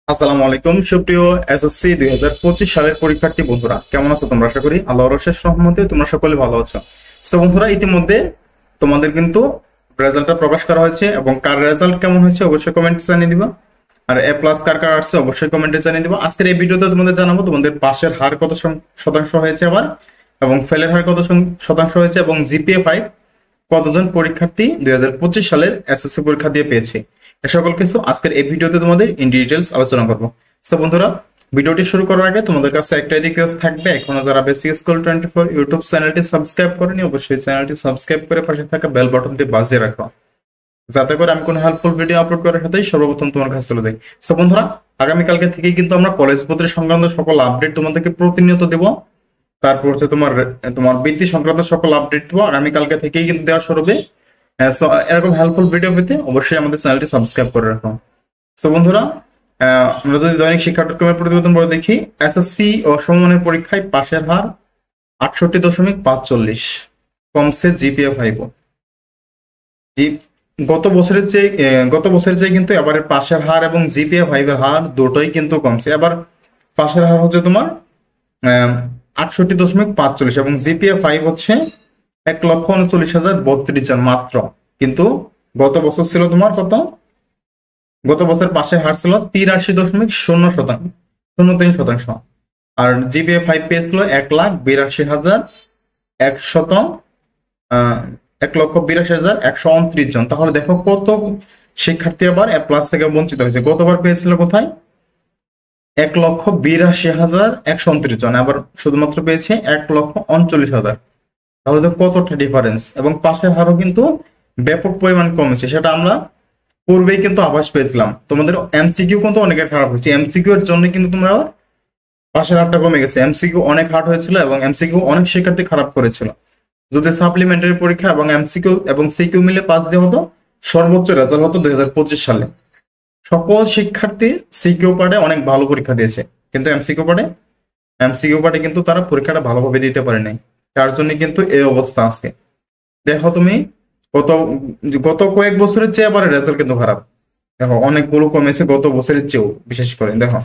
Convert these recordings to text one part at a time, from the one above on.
আসসালামু আলাইকুম সুপ্রিয় এসএসসি 2025 সালের পরীক্ষার্থী বন্ধুরা, কেমন আছো তোমরা? আশা করি আল্লাহর অশেষ রহমতে তোমরা সকলে ভালো আছো। তো বন্ধুরা, ইতিমধ্যে তোমাদের কিন্তু রেজাল্টটা প্রকাশ করা হয়েছে এবং কার রেজাল্ট কেমন হয়েছে অবশ্যই কমেন্টে জানিয়ে দিবা। আর এ প্লাস কার কার আসছে অবশ্যই কমেন্টে জানিয়ে দিবা। আজকের এই ভিডিওতে তোমাদের জানাবো তোমাদের পাশের হার কত শতাংশ হয়েছে আবার, এবং ফেলের হার কত শতাংশ হয়েছে, এবং জিপিএ 5 কতজন পরীক্ষার্থী 2025 সালের এসএসসি পরীক্ষা দিয়ে পেয়েছে। এ সকল কিছু আজকের এই ভিডিওতে তোমাদের ইন ডিটেইলস আলোচনা করব। তো বন্ধুরা, ভিডিওটি শুরু করার আগে তোমাদের কাছে একটা রিকোয়েস্ট থাকবে, এখনো যারা বেসিক স্কুল 24 ইউটিউব চ্যানেলটি সাবস্ক্রাইব করেনি অবশ্যই চ্যানেলটি সাবস্ক্রাইব করে পাশে থাকা বেল বাটনটি বাজিয়ে রাখো, যাতে করে আমি কোনো হেল্পফুল ভিডিও আপলোড করার সাথেই সর্বপ্রথম তোমার কাছে চলে যাই। সো বন্ধুরা, আগামীকালকে থেকেই কিন্তু আমরা কলেজ ভর্তি সংক্রান্ত সকল আপডেট তোমাদেরকে প্রতিনিয়ত দেব। তারপর হচ্ছে তোমার তোমার বৃত্তি সংক্রান্ত সকল আপডেট দেবো আগামীকালকে থেকেই কিন্তু দেওয়া শুরু হবে। So, এরকম হেল্পফুল ভিডিও পেতে অবশ্যই আমাদের চ্যানেলটি সাবস্ক্রাইব করে রাখো। সো বন্ধুরা, আমরা যদি দৈনিক শিক্ষাক্রমের প্রতিবেদন বলে দেখি, এসএসসি ও সমমানের পরীক্ষায় পাশের হার 68.45, কমছে জিপিএ 5। গত বছরের চেয়ে কিন্তু এবারে পাশের হার এবং জিপিএ 5 এর হার দুটোই কিন্তু কমছে। এবার পাশের হার হচ্ছে তোমার 68.45 এবং জিপিএ 5 হচ্ছে 1,39,032 জন মাত্র। কিন্তু গত বছর ছিল তোমার কত? গত বছর পাশে হার ছিল 83.0%, আর জিপিএ 5 পেয়েছিল 1,82,129 জন। তাহলে দেখো কত শিক্ষার্থী আবার এ প্লাস থেকে বঞ্চিত হয়েছে। গতবার পেয়েছিল কোথায়? 1,82,129 জন, আবার শুধুমাত্র পেয়েছে 1,39,000। তাহলে তো কতটা ডিফারেন্স, এবং পাশের হারও কিন্তু ব্যাপক পরিমাণ কমেছে। সেটা আমরা পূর্বেই কিন্তু আভাস পেয়েছিলাম। তোমাদের এমসিকিউ কিন্তু অনেকের খারাপ হয়েছে, এমসিকিউ এর জন্য কিন্তু তোমরা পাশের হারটা কমে গেছে। এমসিকিউ অনেক হার্ড হয়েছিল এবং এমসিকিউ অনেক শিক্ষার্থী খারাপ করেছিল। যদি সাপ্লিমেন্টারি পরীক্ষা এবং এমসিকিউ এবং সিকিউ মিলে পাস দেওয়া হতো, সর্বোচ্চ রেজাল্ট হতো 2025 সালে। সকল শিক্ষার্থী সিকিউ পার্টে অনেক ভালো পরীক্ষা দিয়েছে, কিন্তু এমসিকিউ পার্টে কিন্তু তারা পরীক্ষাটা ভালোভাবে দিতে পারে নাই। তার জন্য কিন্তু এই অবস্থা আজকে। দেখো তুমি গত কয়েক বছরের চেয়ে আবার রেজাল্ট কিন্তু খারাপ। দেখো অনেকগুলো কমেছে গত বছরের চেয়েও, বিশেষ করে দেখো।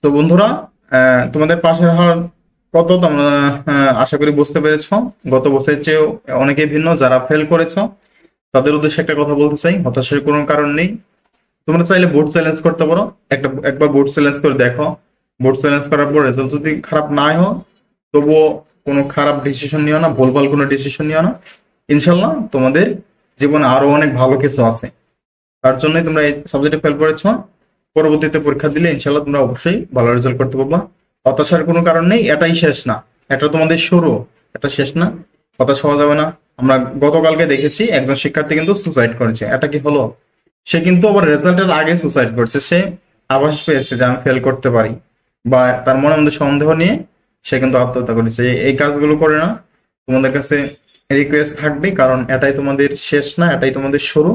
তো বন্ধুরা, তোমাদের পাশের হার কত তোমরা আশা করি বুঝতে পেরেছো। গত বছরের চেয়েও অনেকেই ভিন্ন। যারা ফেল করেছো তাদের উদ্দেশ্যে একটা কথা বলতে চাই, হতাশার কোনো কারণ নেই। তোমরা চাইলে বোর্ড চ্যালেঞ্জ করতে পারো, একবার বোর্ড চ্যালেঞ্জ করে দেখো। বোর্ড চ্যালেঞ্জ করার পর রেজাল্ট যদি খারাপ না হয়, তবুও কোনো খারাপ ডিসিশন নিও না, ভুলভাল কোনো ডিসিশন নিও না। ইনশাল্লাহ তোমাদের জীবনে আরো অনেক ভালো কিছু আছে। তার জন্যই তোমরা এই সাবজেক্টে ফেল করেছো। পরবর্তীতে পরীক্ষা দিলে ইনশাল্লাহ তোমরা অবশ্যই ভালো রেজাল্ট করতে পারবা। হতাশার কোনো কারণ নেই, এটাই শেষ না, এটা তোমাদের শুরু, এটা শেষ না। হতাশ হওয়া যাবে না। আমরা গতকালকে দেখেছি একজন শিক্ষার্থী কিন্তু সুসাইড করেছে। এটা কি হলো? সে কিন্তু আবার রেজাল্টের আগে সুসাইড করছে। সে আভাস পেয়েছে যে আমি ফেল করতে পারি, বা তার মনের মধ্যে সন্দেহ নিয়ে সে কিন্তু আত্মহত্যা করেছে। এই কাজগুলো করে না। তোমাদের কাছে রিকোয়েস্ট থাকবে, কারণ এটাই তোমাদের শেষ না, এটাই তোমাদের শুরু।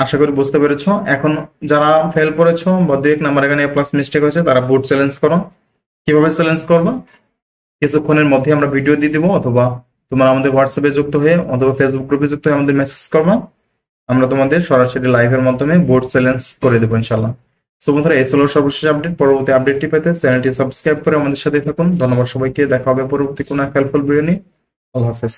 আশা করি বুঝতে পেরেছো। এখন যারা ফেল করেছো বা 2-1 নাম্বার এখানে প্লাস মিস্টেক হয়েছে, তারা বোর্ড চ্যালেঞ্জ করো। কিভাবে চ্যালেঞ্জ করবা? কিছুক্ষণের মধ্যে আমরা ভিডিও দিয়ে দিব, অথবা তোমরা আমাদের হোয়াটসঅ্যাপে যুক্ত হয়ে অথবা ফেসবুক গ্রুপে যুক্ত হয়ে আমাদের মেসেজ করবা। আমরা তোমাদের সরাসরি লাইভের মাধ্যমে বোর্ড চ্যালেঞ্জ করে দেবো ইনশাল্লাহ। সো বন্ধুরা, এই ছিল সর্বশেষ আপডেট। পরবর্তী আপডেটটি পেতে চ্যানেলটি সাবস্ক্রাইব করে আমাদের সাথে থাকুন। ধন্যবাদ সবাইকে। দেখা হবে পরবর্তী কোনো হেল্পফুল ভিডিও নিয়ে। আল্লাহ হাফেজ।